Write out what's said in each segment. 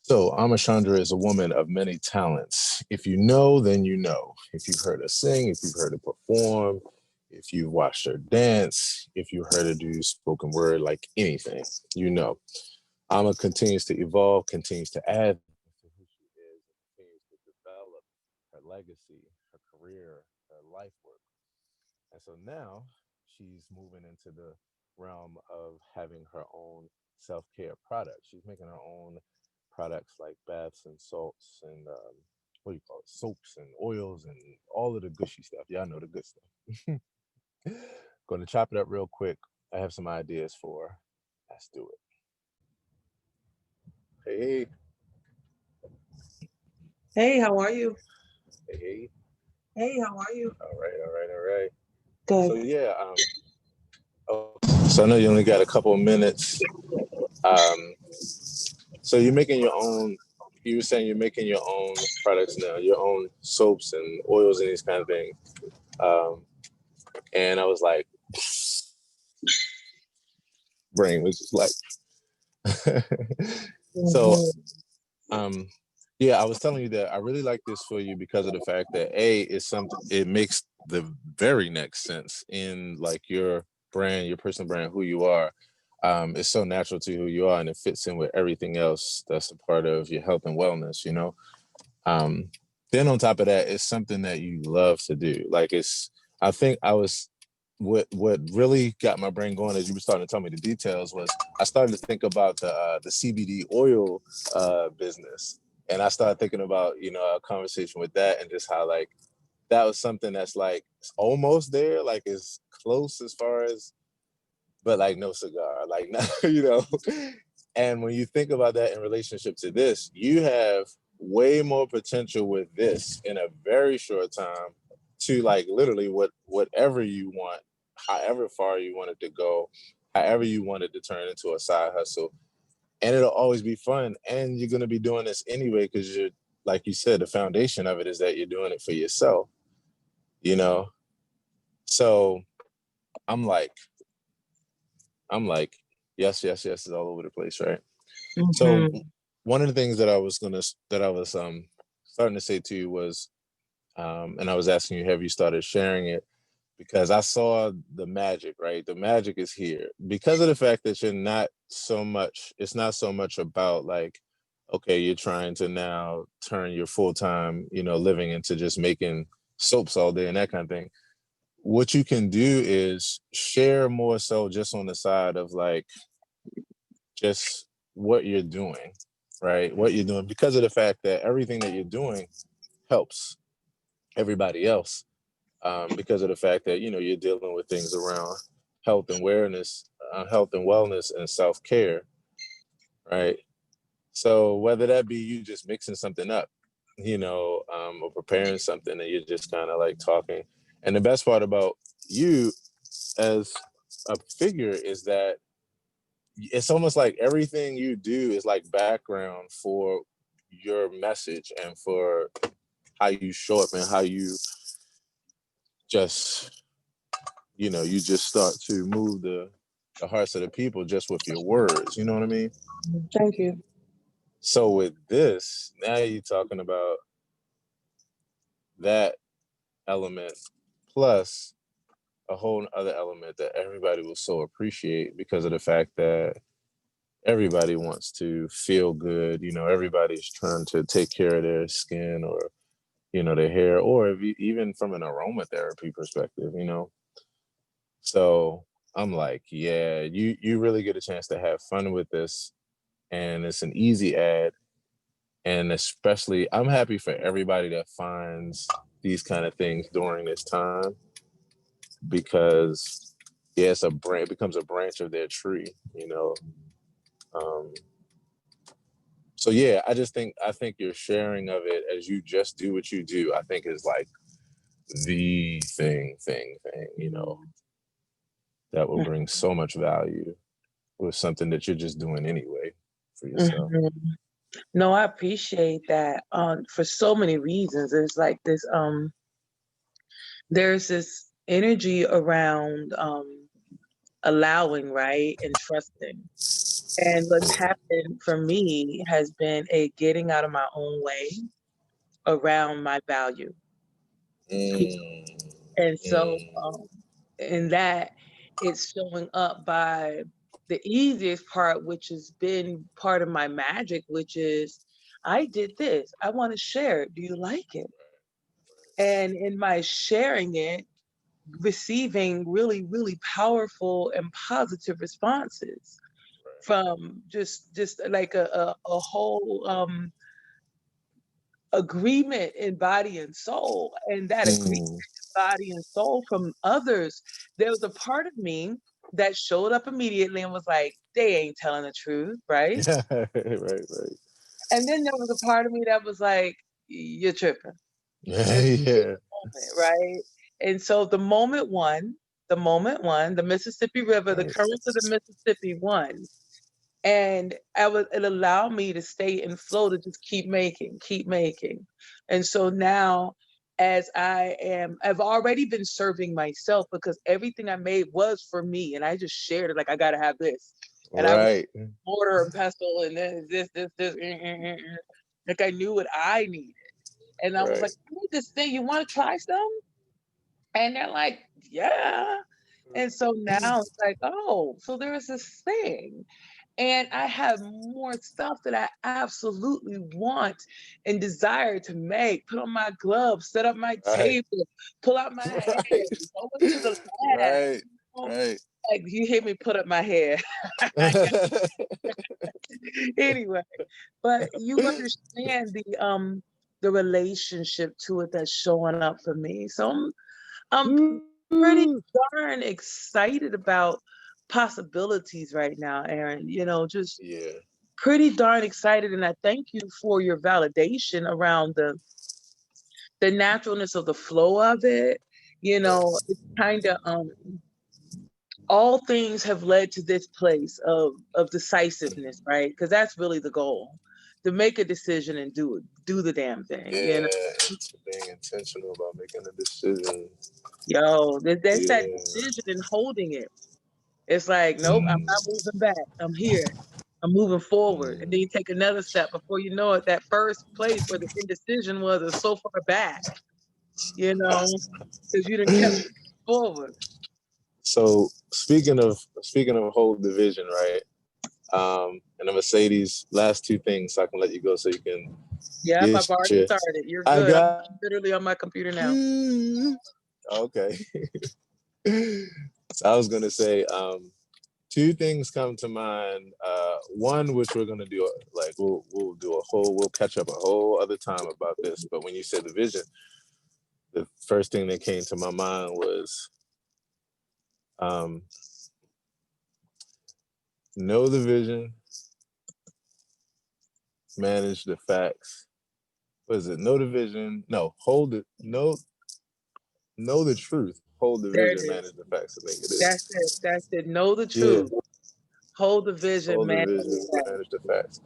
So, Chandra is a woman of many talents. If you know, then you know. If you've heard her sing, if you've heard her perform, if you've watched her dance, if you heard her do spoken word, like anything, you know. Amma continues to evolve, continues to add to who she is, and continues to develop her legacy, her career, her life work. And so now she's moving into the realm of having her own self-care products. She's making her own products like baths and salts and what do you call it? Soaps and oils and all of the gushy stuff. Y'all know the good stuff. Going to chop it up real quick. I have some ideas for her. Let's do it. Hey, Hey, how are you? hey, hey. Hey, how are you? All right, all right, all right. So Good. yeah, oh, so I know you only got a couple of minutes. Um, so you're making your own. You were saying you're making your own products now, your own soaps and oils and these kind of things. Um, and I was like, brain was just like. So, Mhm. um, yeah, I was telling you that I really like this for you because of the fact that A is something. It makes the very next sense in like your brand, your personal brand, who you are. It's so natural to who you are, and it fits in with everything else that's a part of your health and wellness. You know. Um, then on top of that, it's something that you love to do. Like it's, I think I was, what really got my brain going as you were starting to tell me the details was I started to think about the CBD oil business, and I started thinking about a conversation with that and just how like that was something that's like almost there, like as close as far as, but like no cigar, like you know. And when you think about that in relationship to this, you have way more potential with this in a very short time to like literally whatever you want, however far you want it to go, however you want it to turn into a side hustle. And it'll always be fun. And you're gonna be doing this anyway, because you're like you said, the foundation of it is that you're doing it for yourself, you know. So I'm like, I'm like, yes, yes, yes is all over the place, right? So Mhm. one of the things that I was starting to say to you was, and I was asking you, have you started sharing it? Because I saw the magic, right? The magic is here because of the fact that you're not so much. It's not so much about like, okay, you're trying to now turn your full time, living into just making soaps all day and that kind of thing. What you can do is share more so just on the side of like just what you're doing, right? What you're doing because of the fact that everything that you're doing helps everybody else. Because of the fact that you're dealing with things around health and awareness, health and wellness, and self care, right? So whether that be you just mixing something up, or preparing something, and you're just kind of like talking. And the best part about you as a figure is that it's almost like everything you do is like background for your message and for how you show up and how you just you just start to move the hearts of the people just with your words, you know what I mean? Thank you. So with this, now you're talking about that element plus a whole other element that everybody will so appreciate because of the fact that everybody wants to feel good. Everybody's trying to take care of their skin or, their hair, or if even from an aromatherapy perspective. So I'm like, yeah, you really get a chance to have fun with this. And it's an easy ad. And especially, I'm happy for everybody that finds these kind of things during this time because, yeah, it becomes a branch of their tree. Um, So yeah, I think your sharing of it as you just do what you do, I think is like the thing, that will bring so much value with something that you're just doing anyway for yourself. Mhm. No, I appreciate that. For so many reasons. There's like this. There's this energy around allowing, right, and trusting. And what's happened for me has been a getting out of my own way around my value. Mm, And so, mm, in that, it's showing up by the easiest part, which has been part of my magic, which is I did this. I want to share it. Do you like it? And in my sharing it, receiving really, really powerful and positive responses from just like a whole agreement in body and soul. And that agreement mm. in body and soul from others, there was a part of me that showed up immediately and was like, they ain't telling the truth, right? Yeah, right, right. And then there was a part of me that was like, you're tripping. Yeah, Just in yeah. the moment, right? And so the Mississippi River, the Right, currents of the Mississippi won. And it allowed me to stay in flow to just keep making, keep making. And so now, as I've already been serving myself because everything I made was for me, and I just shared it like I gotta have this, and I was right, mortar and pestle, and then this, like I knew what I needed, and I was right, like, I need this thing. You want to try some? And they're like, yeah. And so now it's like, oh, so there's this thing. And I have more stuff that I absolutely want and desire to make. Put on my gloves, set up my right, table, pull out my hair, right, go into the lab. right, You know, right. like you hear me put up my hair. Anyway, but you understand the relationship to it that's showing up for me. So I'm pretty Woo. darn excited about possibilities right now, Aaron. Just Yeah, pretty darn excited, and I thank you for your validation around the naturalness of the flow of it. It's kind of all things have led to this place of decisiveness, right? Because that's really the goal, to make a decision and do the damn thing. yeah. It's being intentional about making a decision. Yo, there's that Yeah. decision and holding it. It's like, nope, I'm Mm, not moving back. I'm here. I'm moving forward. And then mm. you take another step before you know it, that first place where the indecision was is so far back, you know, because you didn't kept forward. So speaking of whole division, right? And I'm gonna say these last two things so I can let you go so you can Yep, I've get already your. started. You're I good. I'm got literally on my computer now. you. Okay. So I was gonna say two things come to mind. One, which we're gonna do, like we'll catch up a whole other time about this. But when you said the vision, the first thing that came to my mind was um, know the vision, manage the facts. What is it? Know the vision. No, hold it. Know the truth. Hold the There it vision, is. manage the facts. I think it That's is. it. That's it. Know the Yeah. truth. Hold the vision, Hold the man. vision, manage the facts.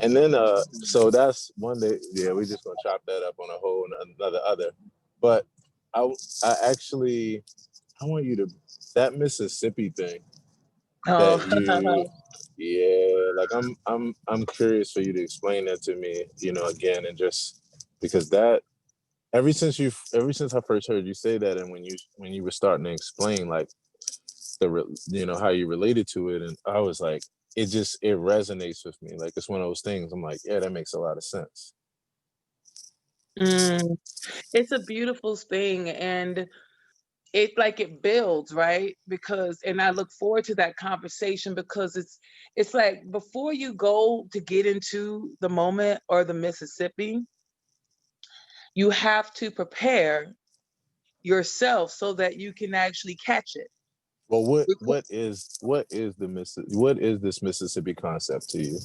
And then so that's one day, yeah, we're just gonna chop that up on a whole another other. But I I actually I want you to that Mississippi thing Oh, that you yeah, like I'm curious for you to explain that to me, again, and just because that ever since I first heard you say that, and when you were starting to explain like how you related to it, and I was like, it resonates with me. Like it's one of those things. I'm like, yeah, that makes a lot of sense. mm, it's a beautiful thing. And it's like it builds, right? And I look forward to that conversation because it's like before you go to get into the moment or the Mississippi, you have to prepare yourself so that you can actually catch it. Well, what Because what is what is the what is this Mississippi concept to you?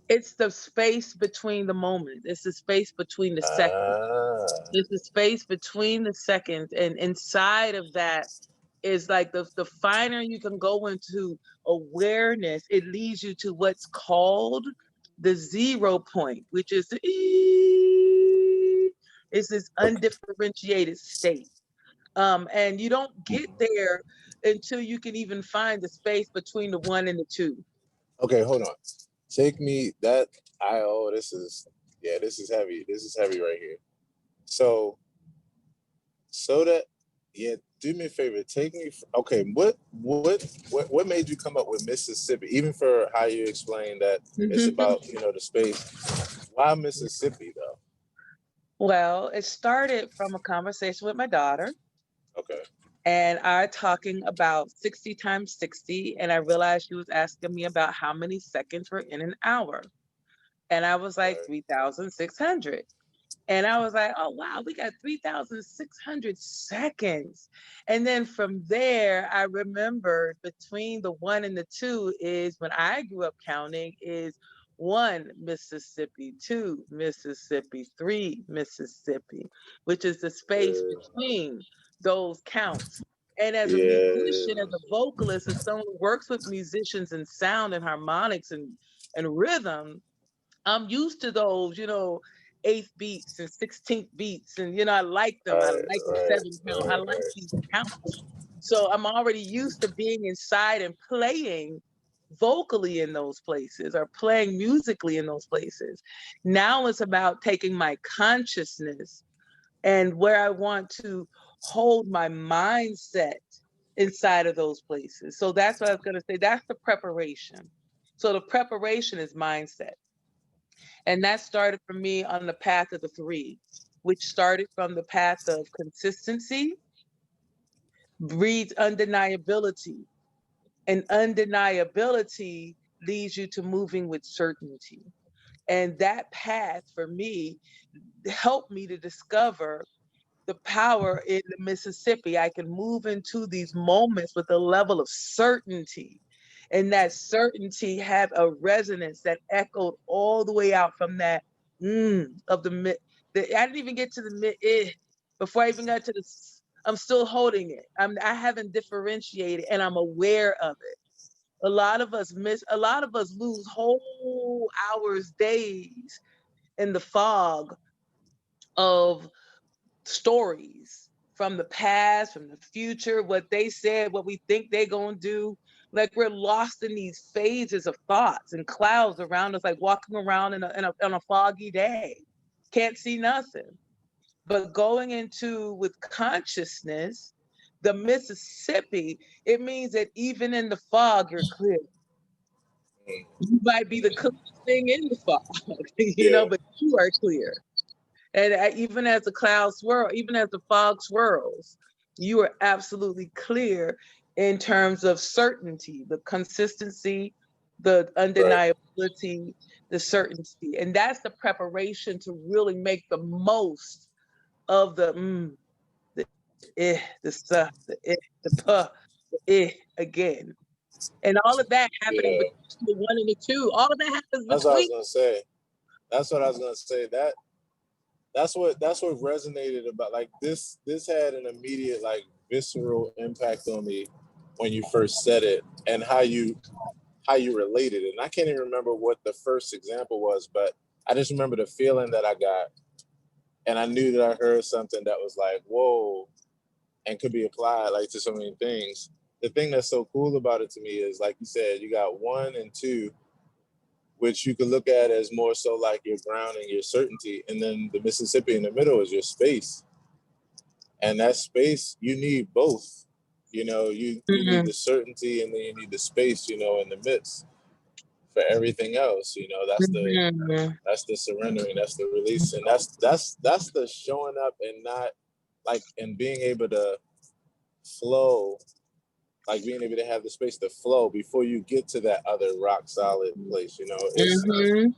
it's the space between the moment. It's the space between the seconds. Ah, It's the space between the seconds. And inside of that is like the finer you can go into awareness, it leads you to what's called the 0 point, which is it's this okay. undifferentiated state. And you don't get there until you can even find the space between the one and the two. Okay, hold on. Take me that this is this is heavy. This is heavy right here. So that do me a favor. Take me. Okay, what made you come up with Mississippi? Even for how you explained that it's about the space. Why Mississippi though? Well, it started from a conversation with my daughter, Okay. and I talking about 60 times 60, and I realized she was asking me about how many seconds were in an hour. And I was like, Right. 3,600. And I was like, oh, wow, we got 3,600 seconds. And then from there, I remembered between the one and the two is when I grew up counting is one Mississippi, two Mississippi, three Mississippi, which is the space between those counts. And as a musician, Yeah. as a vocalist, as someone who works with musicians and sound and harmonics and rhythm, I'm used to those, eighth beats and 16th beats. And, I like them. I like the seven count. I like these counts. So I'm already used to being inside and playing vocally in those places or playing musically in those places. Now it's about taking my consciousness and where I want to hold my mindset inside of those places. So that's what I was going to say. That's the preparation. So the preparation is mindset. And that started for me on the path of the three, which started from the path of consistency, breeds undeniability. And undeniability leads you to moving with certainty. And that path for me helped me to discover the power in the Mississippi. I can move into these moments with a level of certainty. And that certainty had a resonance that echoed all the way out from that of the mid. I didn't even get to the mid before I even got to the. I'm still holding it. I haven't differentiated, and I'm aware of it. A lot of us miss. A lot of us lose whole hours, days in the fog of stories from the past, from the future, what they said, what we think they're going to do. Like we're lost in these phases of thoughts and clouds around us, like walking around in a foggy day. Can't see nothing. But going into with consciousness, the Mississippi, it means that even in the fog, you're clear. You might be the clearest thing in the fog, Yeah. but you are clear. And even as the clouds swirl, even as the fog swirls, you are absolutely clear in terms of certainty, the consistency, the Right. undeniability, the certainty. And that's the preparation to really make the most of the the stuff, the the puh, the again. And all of that happening Yeah. between the one and the two. All of that happens That's what I between. was gonna say. That's what I was gonna say. That's what resonated about like this had an immediate like visceral impact on me when you first said it and how you related it. And I can't even remember what the first example was, but I just remember the feeling that I got, and I knew that I heard something that was like, whoa, and could be applied like to so many things. The thing that's so cool about it to me is, like you said, you got one and two, which you could look at as more so like your grounding, your certainty, and then the Mississippi in the middle is your space. And that space, you need both. You need Mhm, the certainty, and then you need the space, in the midst for everything else. mhm, That's the surrendering, that's the release, and that's the showing up and not like and being able to flow, like being able to have the space to flow before you get to that other rock solid place. It's mhm.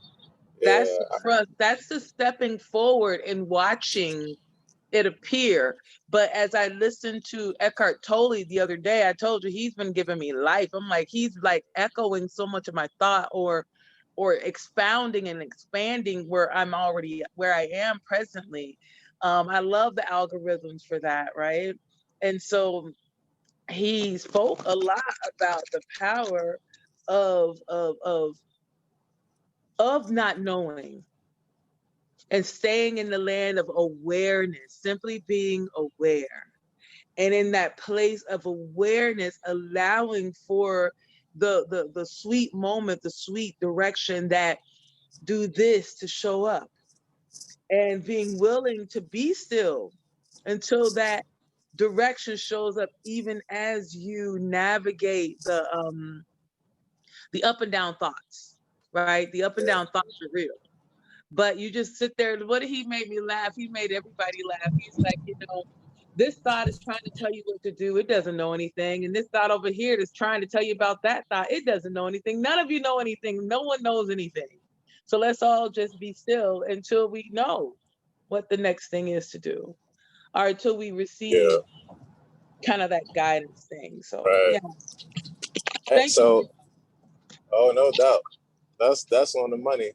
That's yeah, the trust. That's the stepping forward and watching it appear. But as I listened to Eckhart Tolle the other day, I told you he's been giving me life. I'm like, he's like echoing so much of my thought or expounding and expanding where I am presently. I love the algorithms for that, right? And so he spoke a lot about the power of of of of not knowing and staying in the land of awareness, simply being aware. And in that place of awareness, allowing for the sweet moment, the sweet direction that do this to show up, and being willing to be still until that direction shows up, even as you navigate the up and down thoughts, right? The up and Yeah. down thoughts are real. But you just sit there. What did he make me laugh? He made everybody laugh. He's like, this thought is trying to tell you what to do. It doesn't know anything. And this thought over here is trying to tell you about that thought. It doesn't know anything. None of you know anything. No one knows anything. So let's all just be still until we know what the next thing is to do, or until we Yeah. receive kind of that guidance thing. So Right. yeah, thank you. So, oh, no doubt. That's on the money.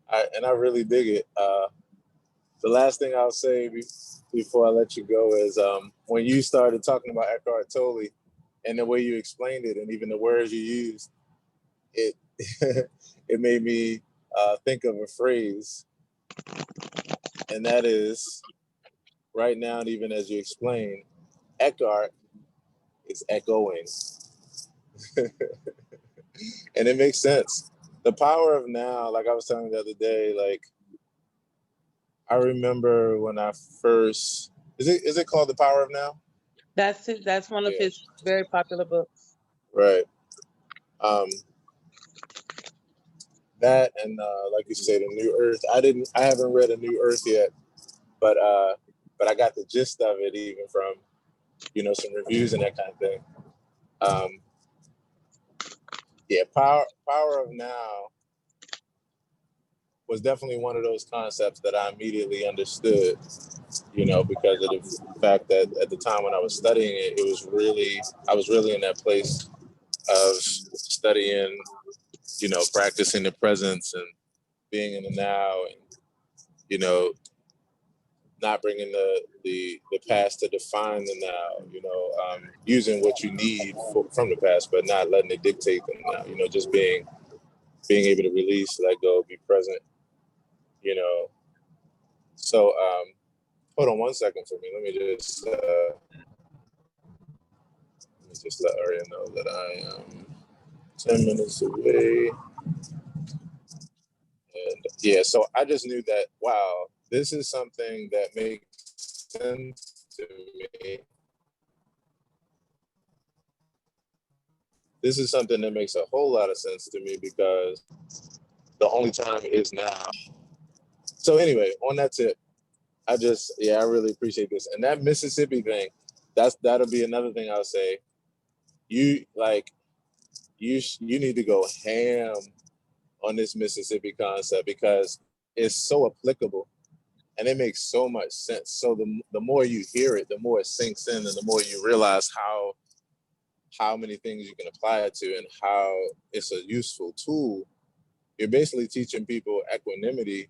I really dig it. The last thing I'll say before I let you go is when you started talking about Eckhart Tolle and the way you explained it, and even the words you used, it it made me think of a phrase, and that is right now, and even as you explained, Eckhart is echoing, and it makes sense. The power of now, like I was telling you the other day, like I remember when I first is it called The Power of Now? That's it. That's one of Yeah, his very popular books. right. Um, that and like you said, A New Earth. I haven't read A New Earth yet, but I got the gist of it even from some reviews and that kind of thing. Um, yeah, Power of Now was definitely one of those concepts that I immediately understood. Because of the fact that at the time when I was studying it, I was really in that place of studying, practicing the presence and being in the now, and you know, not bringing the past to define the now. Using what you need from the past, but not letting it dictate the now. Just being able to release, let go, be present. You know. So hold on one second for me. Let me just let Aria know that I am 10 minutes away. And yeah, so I just knew that, wow, this is something that makes sense to me. This is something that makes a whole lot of sense to me because the only time is now. So anyway, on that tip, I really appreciate this. And that Mississippi thing, that'll be another thing I'll say. You like you need to go ham on this Mississippi concept because it's so applicable and it makes so much sense. So the more you hear it, the more it sinks in, and the more you realize how many things you can apply it to and how it's a useful tool. You're basically teaching people equanimity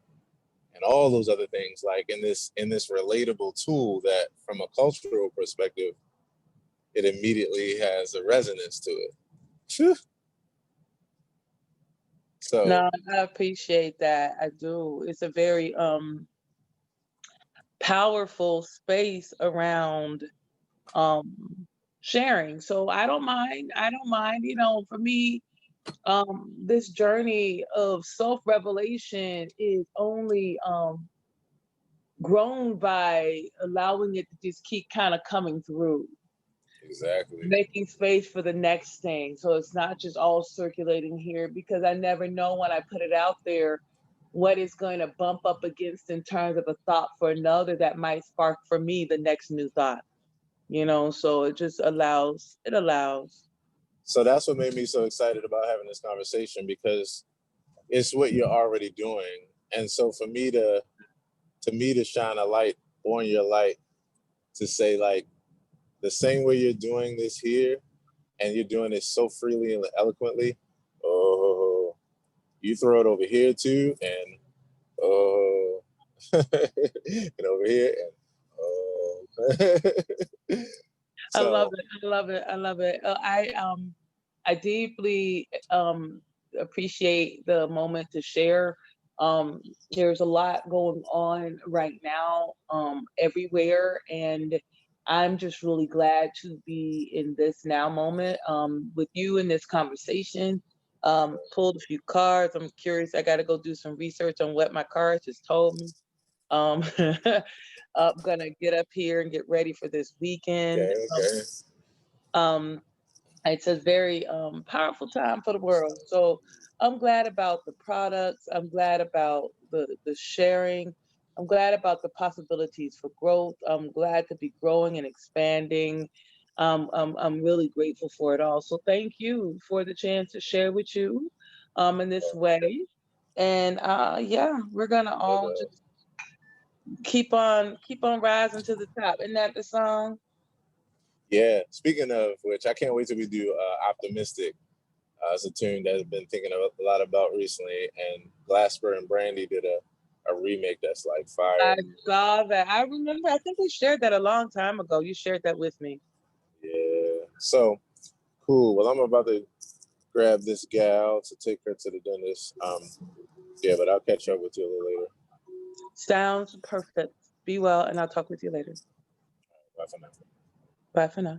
and all those other things, like in this relatable tool that, from a cultural perspective, it immediately has a resonance to it. Phew. So No, I appreciate that. I do. It's a very powerful space around sharing. So I don't mind. I don't mind. For me, this journey of self-revelation is only grown by allowing it to just keep kind of coming through, exactly. making space for the next thing. So it's not just all circulating here, because I never know when I put it out there what is going to bump up against in terms of a thought for another that might spark for me the next new thought. So it just allows. So that's what made me so excited about having this conversation, because it's what you're already doing. And so for me to shine a light on your light, to say, like, the same way you're doing this here and you're doing it so freely and eloquently, oh, you throw it over here too, and oh, and over here, and oh. I love So it. I love it. I love it. I deeply appreciate the moment to share. There's a lot going on right now everywhere, and I'm just really glad to be in this now moment with you in this conversation. Pulled a few cards. I'm curious. I got to go do some research on what my cards just told me. Um, I'm gonna get up here and get ready for this weekend. Okay, okay. Um, it's a very powerful time for the world. So I'm glad about the products. I'm glad about the sharing. I'm glad about the possibilities for growth. I'm glad to be growing and expanding. I'm really grateful for it all. So thank you for the chance to share with you in this way. And yeah, we're gonna But all just keep on rising to the top. Isn't that the song? yeah, speaking of which, I can't wait till we do Optimistic. It's a tune that I've been thinking a lot about recently, and Glasper and Brandy did a remake that's like I fire. saw that. I remember. I think we shared that a long time ago. You shared that with me. Yeah. So cool. Well, I'm about to grab this gal to take her to the dentist. Yeah, but I'll catch up with you a little later. Sounds perfect. Be well, and I'll talk with you later. Bye for now. Bye for now.